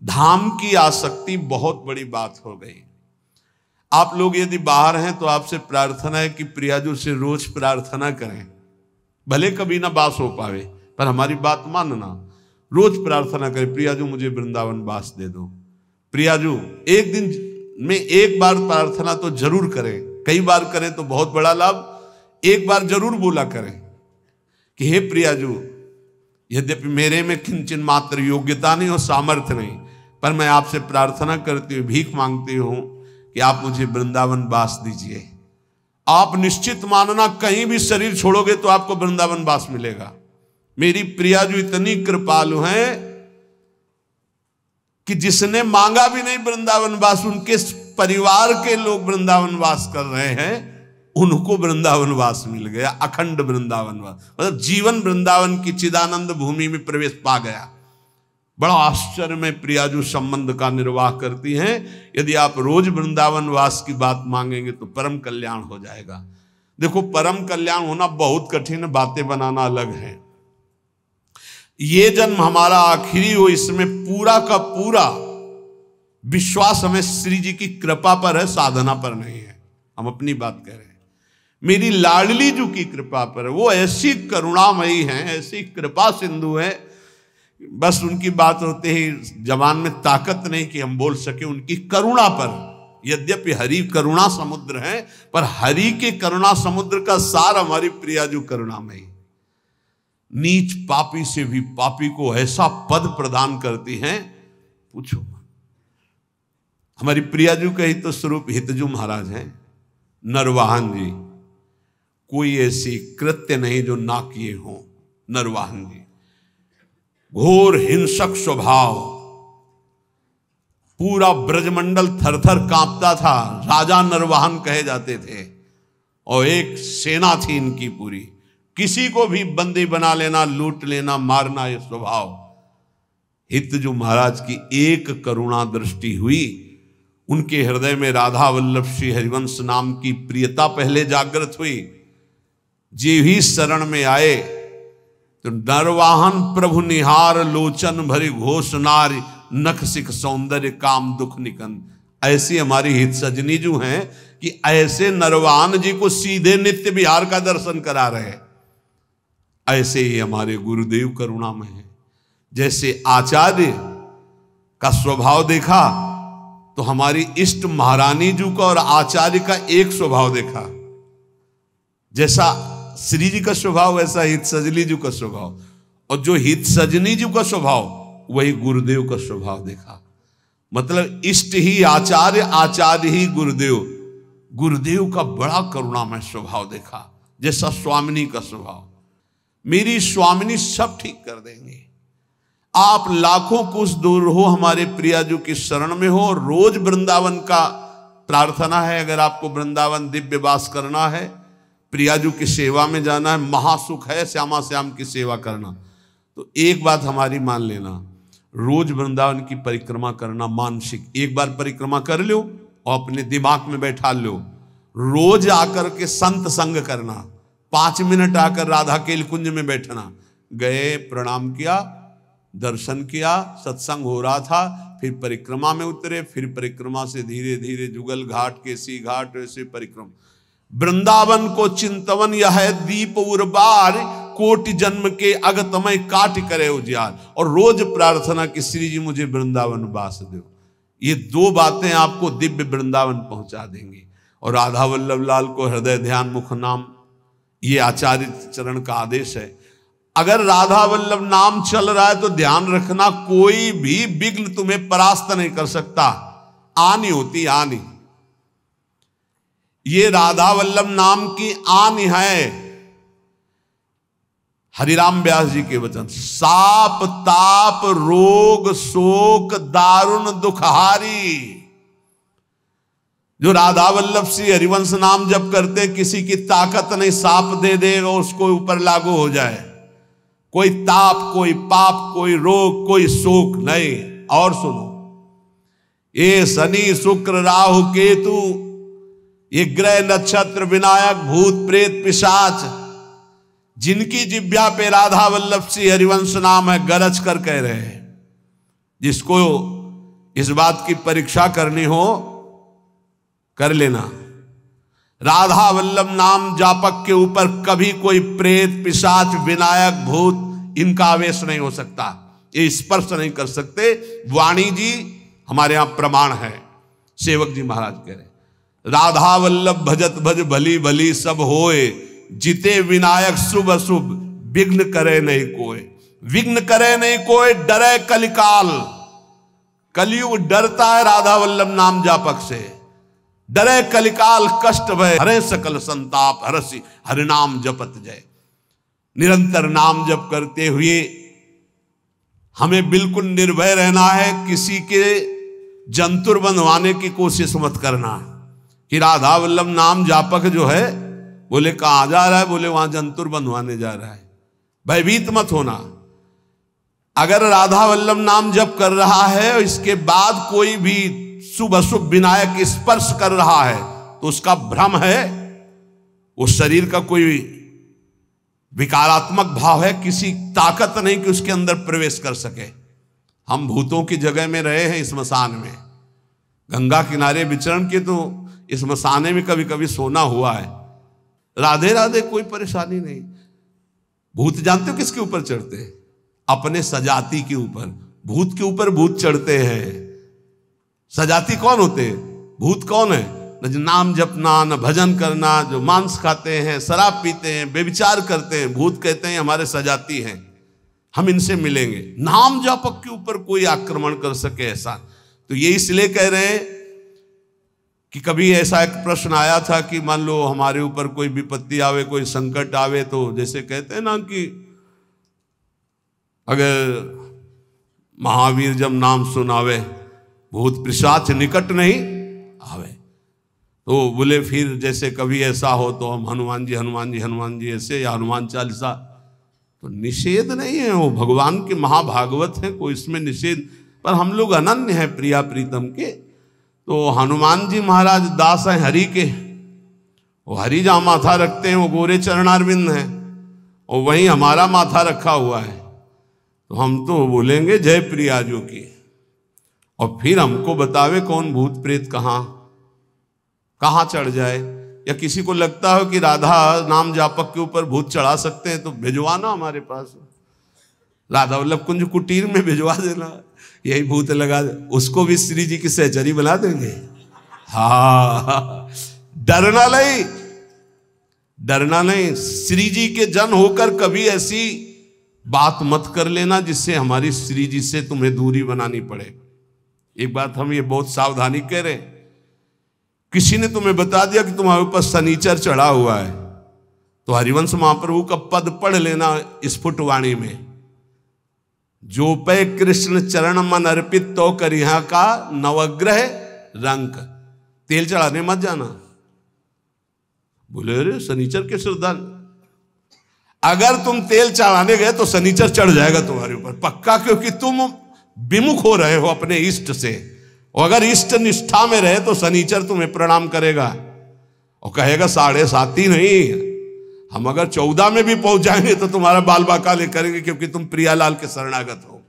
धाम की आसक्ति बहुत बड़ी बात हो गई। आप लोग यदि बाहर हैं तो आपसे प्रार्थना है कि प्रियाजू से रोज प्रार्थना करें, भले कभी ना बास हो पावे पर हमारी बात मानना, रोज प्रार्थना करें प्रियाजू मुझे वृंदावन बास दे दो। प्रियाजू एक दिन में एक बार प्रार्थना तो जरूर करें, कई बार करें तो बहुत बड़ा लाभ, एक बार जरूर बोला करें कि हे प्रियाजू, यद्यपि मेरे में किंचन मात्र योग्यता नहीं और सामर्थ्य नहीं, पर मैं आपसे प्रार्थना करती हूँ, भीख मांगती हूँ कि आप मुझे वृंदावन वास दीजिए। आप निश्चित मानना कहीं भी शरीर छोड़ोगे तो आपको वृंदावन वास मिलेगा। मेरी प्रियाजू इतनी कृपालु हैं कि जिसने मांगा भी नहीं वृंदावन वास, उनके परिवार के लोग वृंदावन वास कर रहे हैं, उनको वृंदावन वास मिल गया, अखंड वृंदावन वास, मतलब जीवन वृंदावन की चिदानंद भूमि में प्रवेश पा गया। बड़ा आश्चर्य में प्रियाजू संबंध का निर्वाह करती हैं। यदि आप रोज वृंदावन वास की बात मांगेंगे तो परम कल्याण हो जाएगा। देखो, परम कल्याण होना बहुत कठिन, बातें बनाना अलग है। ये जन्म हमारा आखिरी हो, इसमें पूरा का पूरा विश्वास हमें श्री जी की कृपा पर है, साधना पर नहीं है। हम अपनी बात कह रहे हैं, मेरी लाडली जू की कृपा पर। वो ऐसी करुणामयी हैं, ऐसी कृपा सिंधु है, बस उनकी बात होते ही जबान में ताकत नहीं कि हम बोल सके उनकी करुणा पर। यद्यपि हरि करुणा समुद्र है, पर हरि के करुणा समुद्र का सार हमारी प्रियाजू करुणामयी। नीच पापी से भी पापी को ऐसा पद प्रदान करती हैं, पूछो मत। हमारी प्रियाजू का ही तो स्वरूप हितजू महाराज हैं, नरवाहन जी। कोई ऐसी कृत्य नहीं जो ना किए हों। नरवाहन जी घोर हिंसक स्वभाव, पूरा ब्रजमंडल थरथर कांपता था, राजा नरवाहन कहे जाते थे, और एक सेना थी इनकी पूरी। किसी को भी बंदी बना लेना, लूट लेना, मारना, ये स्वभाव। हितजू महाराज की एक करुणा दृष्टि हुई, उनके हृदय में राधा वल्लभ श्री हरिवंश नाम की प्रियता पहले जागृत हुई। जे ही शरण में आए तो नरवाहन प्रभु निहार, लोचन भरी घोष नारी, नख सिख सौंदर्य काम दुख निकन। ऐसी हमारी हित सजनी जो हैं कि ऐसे नरवाहन जी को सीधे नित्य विहार का दर्शन करा रहे हैं। ऐसे ही हमारे गुरुदेव करुणामय हैं। जैसे आचार्य का स्वभाव देखा तो हमारी इष्ट महारानी जी का और आचार्य का एक स्वभाव देखा। जैसा श्री जी का स्वभाव वैसा हित सजनी जी का स्वभाव, और जो हित सजनी जी का स्वभाव वही गुरुदेव का स्वभाव देखा। मतलब इष्ट ही आचार्य, आचार्य ही गुरुदेव। गुरुदेव का बड़ा करुणामय स्वभाव देखा, जैसा स्वामिनी का स्वभाव। मेरी स्वामिनी सब ठीक कर देंगे। आप लाखों कोस दूर हो, हमारे प्रियाजू की शरण में हो। रोज वृंदावन का प्रार्थना है। अगर आपको वृंदावन दिव्य वास करना है, प्रियाजू की सेवा में जाना है, महासुख है श्यामा श्याम की सेवा करना, तो एक बात हमारी मान लेना, रोज वृंदावन की परिक्रमा करना मानसिक। एक बार परिक्रमा कर लो और अपने दिमाग में बैठा लो, रोज आकर के संत संग करना। 5 मिनट आकर राधा केल कुंज में बैठना, गए, प्रणाम किया, दर्शन किया, सत्संग हो रहा था, फिर परिक्रमा में उतरे, फिर परिक्रमा से धीरे धीरे जुगल घाट, केसी घाट, ऐसे परिक्रमा। वृंदावन को चिंतवन यह है दीप उर्बार, कोटि जन्म के अगतमय काट करे उजियार। और रोज प्रार्थना कि श्री जी मुझे वृंदावन वास दो। ये 2 बातें आपको दिव्य वृंदावन पहुंचा देंगी। और राधा वल्लभ लाल को हृदय ध्यान मुख नाम, ये आचार्य चरण का आदेश है। अगर राधा वल्लभ नाम चल रहा है तो ध्यान रखना, कोई भी विघ्न तुम्हें परास्त नहीं कर सकता। आनी होती आनी, ये राधा वल्लभ नाम की आन है। हरिराम व्यास जी के वचन, साप ताप रोग शोक दारुण दुखहारी। जो राधा वल्लभ श्री हरिवंश नाम जप करते, किसी की ताकत नहीं साप दे देगा उसको ऊपर लागू हो जाए। कोई ताप, कोई पाप, कोई रोग, कोई शोक नहीं। और सुनो, ये शनि शुक्र राहु केतु, ये ग्रह नक्षत्र विनायक भूत प्रेत पिशाच, जिनकी जिब्या पे राधा वल्लभ श्री हरिवंश नाम है, गरज कर कह रहे हैं। जिसको इस बात की परीक्षा करनी हो कर लेना। राधा वल्लभ नाम जापक के ऊपर कभी कोई प्रेत, पिशाच, विनायक, भूत इनका आवेश नहीं हो सकता, ये स्पर्श नहीं कर सकते। वाणी जी हमारे यहां प्रमाण है। सेवक जी महाराज कह रहे राधा वल्लभ भजत भज भली भली सब होए, जिते विनायक शुभ अशुभ विघ्न करे नहीं कोई। विघ्न करे नहीं कोई, डरे कलिकाल। कलयुग डरता है राधा वल्लभ नाम जापक से। डरे कलिकाल कष्ट भय, हरे सकल संताप, हरसी हरिनाम जपत जय। निरंतर नाम जप करते हुए हमें बिल्कुल निर्भय रहना है, किसी के जंतुर बंधवाने की कोशिश मत करना कि राधा वल्लभ नाम जापक जो है, बोले कहां जा रहा है, बोले वहां जंतुर बंधवाने जा रहा है। भयभीत मत होना। अगर राधा वल्लभ नाम जप कर रहा है और इसके बाद कोई भी शुभ अशुभ विनायक स्पर्श कर रहा है तो उसका भ्रम है, वो शरीर का कोई विकारात्मक भाव है, किसी ताकत नहीं कि उसके अंदर प्रवेश कर सके। हम भूतों की जगह में रहे हैं स्मशान में, गंगा किनारे विचरण के, तो स्मशाने में कभी कभी सोना हुआ है। राधे राधे, कोई परेशानी नहीं। भूत जानते हो किसके ऊपर चढ़ते हैं? अपने सजाती के ऊपर। भूत के ऊपर भूत चढ़ते हैं। सजाती कौन होते हैं? भूत कौन है? न जो नाम जपना, न भजन करना, जो मांस खाते हैं, शराब पीते हैं, बेविचार करते हैं, भूत कहते हैं हमारे सजाती हैं, हम इनसे मिलेंगे। नाम जापक के ऊपर कोई आक्रमण कर सके ऐसा, तो ये इसलिए कह रहे हैं कि कभी ऐसा एक प्रश्न आया था कि मान लो हमारे ऊपर कोई विपत्ति आवे, कोई संकट आवे, तो जैसे कहते हैं ना कि अगर महावीर जब नाम सुनावे भूत पिशाच निकट नहीं आवे, तो बोले फिर जैसे कभी ऐसा हो तो हम हनुमान जी हनुमान जी हनुमान जी ऐसे, या हनुमान चालीसा, तो निषेध नहीं है, वो भगवान के महाभागवत है, कोई इसमें निषेध। पर हम लोग अनन्य हैं प्रिया प्रीतम के, तो हनुमान जी महाराज दास हैं हरि के, वो हरि जहाँ माथा रखते हैं वो गोरे चरणारविंद हैं, और वहीं हमारा माथा रखा हुआ है, तो हम तो बोलेंगे जय प्रियाजू की। और फिर हमको बतावे कौन भूत प्रेत कहाँ चढ़ जाए। या किसी को लगता हो कि राधा नाम जापक के ऊपर भूत चढ़ा सकते हैं तो भिजवाना हमारे पास, राधा वल्लभ कुंज कुटीर में भिजवा देना, यही भूत लगा दे, उसको भी श्री जी की सहचरी बना देंगे। हाँ, डरना नहीं, डरना नहीं। श्री जी के जन होकर कभी ऐसी बात मत कर लेना जिससे हमारी श्री जी से तुम्हें दूरी बनानी पड़े। एक बात हम ये बहुत सावधानी कह रहे हैं, किसी ने तुम्हें बता दिया कि तुम्हारे ऊपर शनिचर चढ़ा हुआ है, तो हरिवंश महाप्रभु का पद पढ़ लेना स्फुटवाणी में, जो पे कृष्ण चरण मन अर्पित तो करिहा का नवग्रह रंक। तेल चढ़ाने मत जाना। बोले अरे शनिचर के श्रद्धा, अगर तुम तेल चढ़ाने गए तो शनिचर चढ़ जाएगा तुम्हारे ऊपर पक्का, क्योंकि तुम विमुख हो रहे हो अपने इष्ट से। और अगर इष्ट निष्ठा में रहे तो शनिचर तुम्हें प्रणाम करेगा और कहेगा 7.5 नहीं, हम अगर 14 में भी पहुंच जाएंगे तो तुम्हारा बाल बाका ले करेंगे, क्योंकि तुम प्रियालाल के शरणागत हो।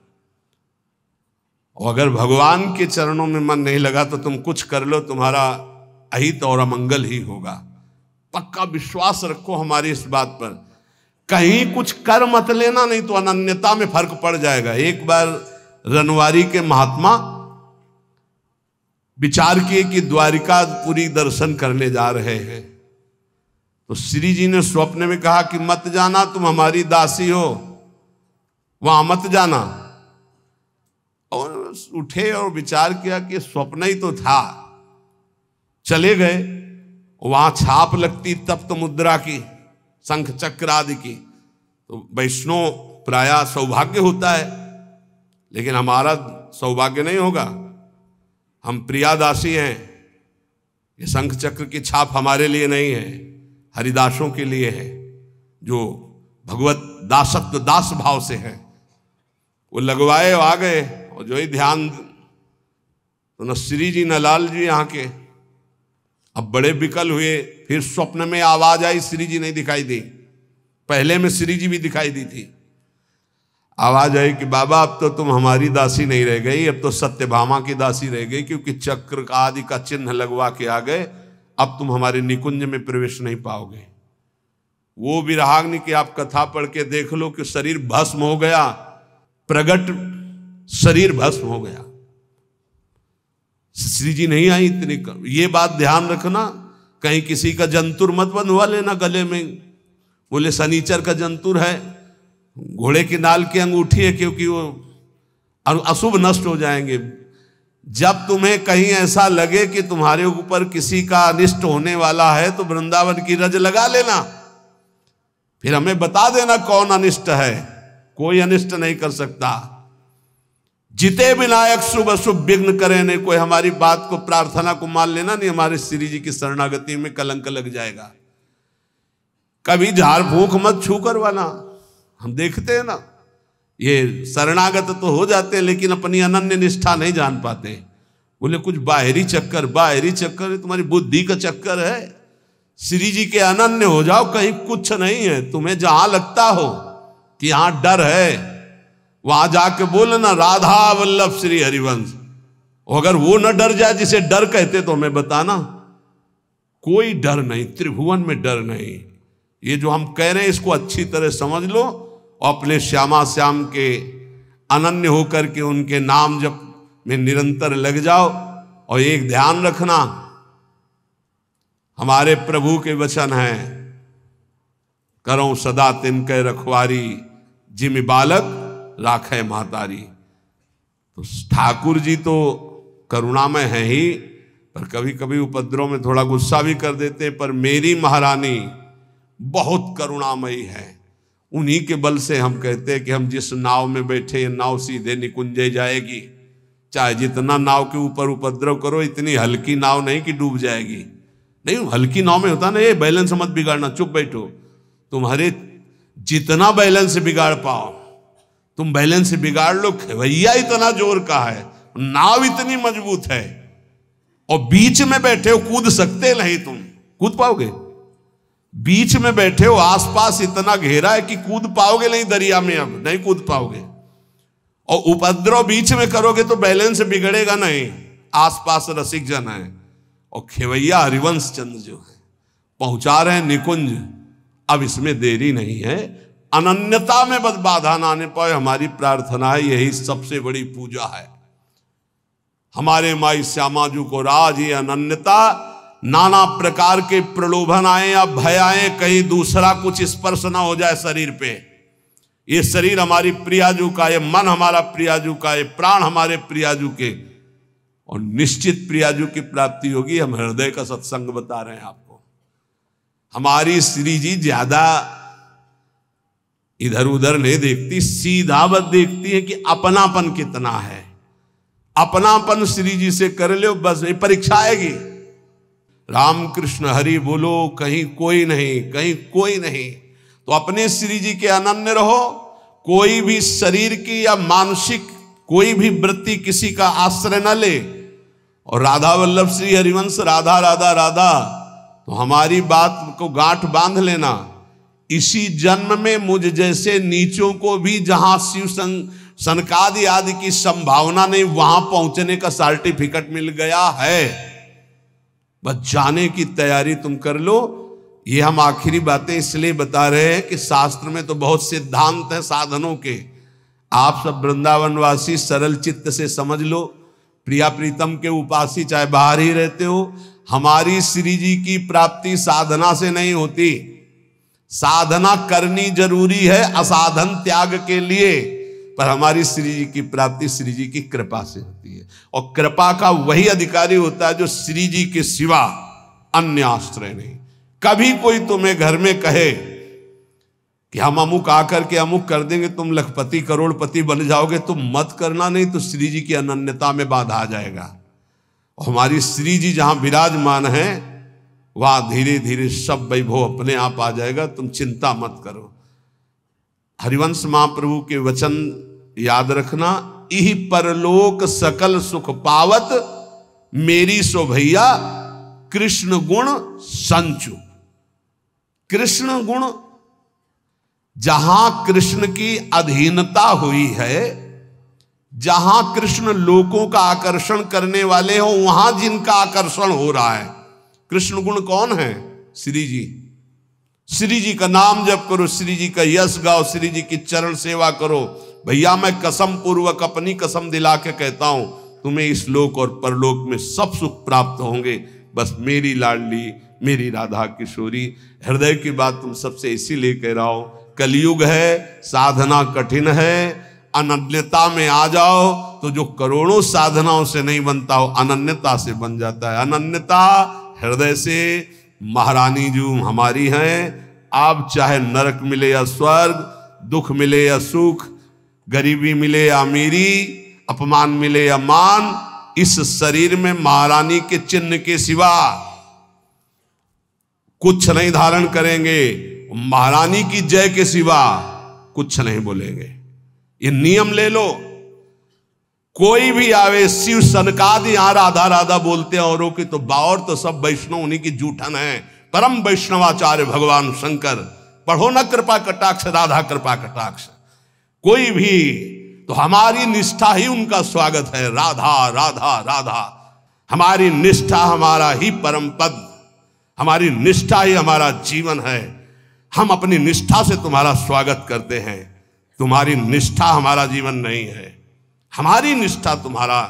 और अगर भगवान के चरणों में मन नहीं लगा तो तुम कुछ कर लो, तुम्हारा अहित और अमंगल ही होगा। पक्का विश्वास रखो हमारी इस बात पर। कहीं कुछ कर मत लेना, नहीं तो अनन्यता में फर्क पड़ जाएगा। एक बार रनवारी के महात्मा विचार किए कि द्वारिकापुरी दर्शन करने जा रहे हैं, तो श्री जी ने स्वप्न में कहा कि मत जाना, तुम हमारी दासी हो, वहां मत जाना। और उठे और विचार किया कि स्वप्न ही तो था। चले गए, वहां छाप लगती तप्त मुद्रा की, शंख चक्र आदि की, तो वैष्णव प्राय सौभाग्य होता है, लेकिन हमारा सौभाग्य नहीं होगा। हम प्रियादासी हैं, ये शंख चक्र की छाप हमारे लिए नहीं है, हरिदासों के लिए है, जो भगवत दासत्व दास भाव से है। वो लगवाए और आ गए, और जो ही ध्यान, तो न श्री जी न लाल जी यहाँ के। अब बड़े विकल हुए, फिर स्वप्न में आवाज आई, श्री जी नहीं दिखाई दी। पहले में श्री जी भी दिखाई दी थी। आवाज आई कि बाबा अब तो तुम हमारी दासी नहीं रह गई, अब तो सत्यभामा की दासी रह गई, क्योंकि चक्र आदि का चिन्ह लगवा के आ गए, अब तुम हमारे निकुंज में प्रवेश नहीं पाओगे। वो विराग्नि की आप कथा पढ़ के देख लो कि शरीर भस्म हो गया, प्रगट शरीर भस्म हो गया। श्री जी नहीं आई इतनी ये बात ध्यान रखना, कहीं किसी का जंतुर मत बंधवा लेना गले में। बोले शनिचर का जंतुर है, घोड़े की नाल की अंगूठी है, क्योंकि वो अशुभ नष्ट हो जाएंगे। जब तुम्हें कहीं ऐसा लगे कि तुम्हारे ऊपर किसी का अनिष्ट होने वाला है तो वृंदावन की रज लगा लेना, फिर हमें बता देना कौन अनिष्ट है। कोई अनिष्ट नहीं कर सकता। जिते विनायक शुभ अशुभ विघ्न करे नहीं। कोई हमारी बात को, प्रार्थना को मान लेना नहीं, हमारे श्री जी की शरणागति में कलंक लग जाएगा। कभी झाड़ फूंक मत छू करवाना। हम देखते हैं ना, ये शरणागत तो हो जाते हैं लेकिन अपनी अनन्य निष्ठा नहीं जान पाते। बोले कुछ बाहरी चक्कर, बाहरी चक्कर है तुम्हारी बुद्धि का चक्कर है। श्री जी के अनन्य हो जाओ, कहीं कुछ नहीं है। तुम्हें जहां लगता हो कि यहां डर है, वहां जाके बोलना राधा वल्लभ श्री हरिवंश। अगर वो न डर जाए जिसे डर कहते तो हमें बताना। कोई डर नहीं, त्रिभुवन में डर नहीं। ये जो हम कह रहे हैं इसको अच्छी तरह समझ लो और अपने श्यामा श्याम के अनन्य होकर के उनके नाम जप में निरंतर लग जाओ। और एक ध्यान रखना, हमारे प्रभु के वचन हैं, करो सदा तिनके रखवारी, जिमि बालक राखे महतारी। तो ठाकुर जी तो करुणामय है ही, पर कभी कभी उपद्रव में थोड़ा गुस्सा भी कर देते हैं। पर मेरी महारानी बहुत करुणामयी है। उन्हीं के बल से हम कहते हैं कि हम जिस नाव में बैठे, ये नाव सीधे निकुंजे जाएगी। चाहे जितना नाव के ऊपर उपद्रव करो, इतनी हल्की नाव नहीं कि डूब जाएगी। नहीं, हल्की नाव में होता ना, ये बैलेंस मत बिगाड़ना, चुप बैठो। तुम्हारे जितना बैलेंस बिगाड़ पाओ तुम बैलेंस बिगाड़ लो। खेवैया इतना जोर का है, नाव इतनी मजबूत है, और बीच में बैठे हो, कूद सकते नहीं। तुम कूद पाओगे? बीच में बैठे हो, आसपास इतना घेरा है कि कूद पाओगे नहीं दरिया में, अब नहीं कूद पाओगे। और उपद्रव बीच में करोगे तो बैलेंस बिगड़ेगा नहीं। आसपास रसिक जन है, और खेवैया हरिवंश चंद्र जो है पहुंचा रहे हैं निकुंज। अब इसमें देरी नहीं है। अनन्यता में बस बाधा ना आने पाए, हमारी प्रार्थना है। यही सबसे बड़ी पूजा है। हमारे माई श्यामा जी को राज ये अनन्यता, नाना प्रकार के प्रलोभन आए या भय आए, कहीं दूसरा कुछ स्पर्श ना हो जाए शरीर पे। ये शरीर हमारी प्रियाजू का, ये मन हमारा प्रियाजू का, ये प्राण हमारे प्रियाजू के, और निश्चित प्रियाजू की प्राप्ति होगी। हम हृदय का सत्संग बता रहे हैं आपको। हमारी श्री जी ज्यादा इधर उधर नहीं देखती, सीधा बस देखती है कि अपनापन कितना है। अपनापन श्री जी से कर लो, बस ये परीक्षा आएगी। राम कृष्ण हरि बोलो, कहीं कोई नहीं, कहीं कोई नहीं। तो अपने श्री जी के अनन्य रहो। कोई भी शरीर की या मानसिक कोई भी वृत्ति किसी का आश्रय न ले। और राधा वल्लभ श्री हरिवंश, राधा राधा राधा, तो हमारी बात को गांठ बांध लेना। इसी जन्म में मुझ जैसे नीचों को भी जहां शिव सनकादि आदि की संभावना नहीं, वहां पहुंचने का सर्टिफिकेट मिल गया है। बस जाने की तैयारी तुम कर लो। ये हम आखिरी बातें इसलिए बता रहे हैं कि शास्त्र में तो बहुत सिद्धांत है साधनों के। आप सब वृंदावनवासी सरल चित्त से समझ लो। प्रिया प्रीतम के उपासी चाहे बाहर ही रहते हो, हमारी श्री जी की प्राप्ति साधना से नहीं होती। साधना करनी जरूरी है असाधन त्याग के लिए, पर हमारी श्री जी की प्राप्ति श्री जी की कृपा से होती है। और कृपा का वही अधिकारी होता है जो श्री जी के सिवा अन्य आश्रय नहीं। कभी कोई तुम्हें घर में कहे कि हम अमुक आकर के अमुक कर देंगे, तुम लखपति करोड़पति बन जाओगे, तुम मत करना, नहीं तो श्री जी की अनन्यता में बाधा आ जाएगा। और हमारी श्री जी जहां विराजमान है वहां धीरे धीरे सब वैभव अपने आप आ जाएगा। तुम चिंता मत करो। हरिवंश महाप्रभु के वचन याद रखना, इह परलोक सकल सुख पावत, मेरी शोभैया कृष्ण गुण संचु। कृष्ण गुण जहां कृष्ण की अधीनता हुई है, जहां कृष्ण लोगों का आकर्षण करने वाले हो, वहां जिनका आकर्षण हो रहा है। कृष्ण गुण कौन है? श्री जी। श्री जी का नाम जप करो, श्री जी का यश गाओ, श्री जी की चरण सेवा करो। भैया मैं कसम पूर्वक अपनी कसम दिला के कहता हूं, तुम्हें इस लोक और परलोक में सब सुख प्राप्त होंगे। बस मेरी लाडली, मेरी राधा किशोरी, हृदय की बात तुम सबसे इसीलिए कह रहा हूं, कलयुग है, साधना कठिन है, अनन्यता में आ जाओ तो जो करोड़ों साधनाओं से नहीं बनता हो, अनन्यता से बन जाता है। अनन्यता हृदय से। महारानी जो हमारी हैं, आप चाहे नरक मिले या स्वर्ग, दुख मिले या सुख, गरीबी मिले या अमीरी, अपमान मिले या मान, इस शरीर में महारानी के चिन्ह के सिवा कुछ नहीं धारण करेंगे। महारानी की जय के सिवा कुछ नहीं बोलेंगे। ये नियम ले लो। कोई भी आवे, शिव सनकादि यहां राधा राधा बोलते हैं औरों की, तो बावर तो सब वैष्णव उन्हीं की जूठन है। परम वैष्णवाचार्य भगवान शंकर, पढ़ो न कृपा कटाक्ष, राधा कृपा कटाक्ष। कोई भी तो हमारी निष्ठा ही उनका स्वागत है। राधा राधा राधा, हमारी निष्ठा हमारा ही परम पद, हमारी निष्ठा ही हमारा जीवन है। हम अपनी निष्ठा से तुम्हारा स्वागत करते हैं, तुम्हारी निष्ठा हमारा जीवन नहीं है। हमारी निष्ठा तुम्हारा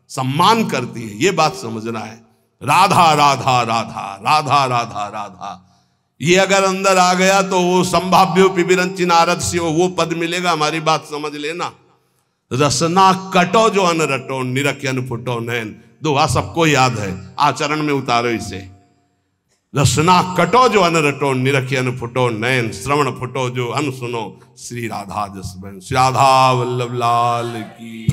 सम्मान करती है, ये बात समझना है। राधा राधा राधा राधा राधा राधा, ये अगर अंदर आ गया तो वो संभाव्यो पिबिरंचि नारद से वो पद मिलेगा। हमारी बात समझ लेना। रसना कटो जो अन रटो, निरख अन फुटो नैन, दोहा सबको याद है, आचरण में उतारो इसे। रसना कटो जो अन रटो, निरख अन फुटो नैन, श्रवण फुटो जो अन सुनो, श्री राधा जस बहन। श्री राधा वल्लभ लाल की।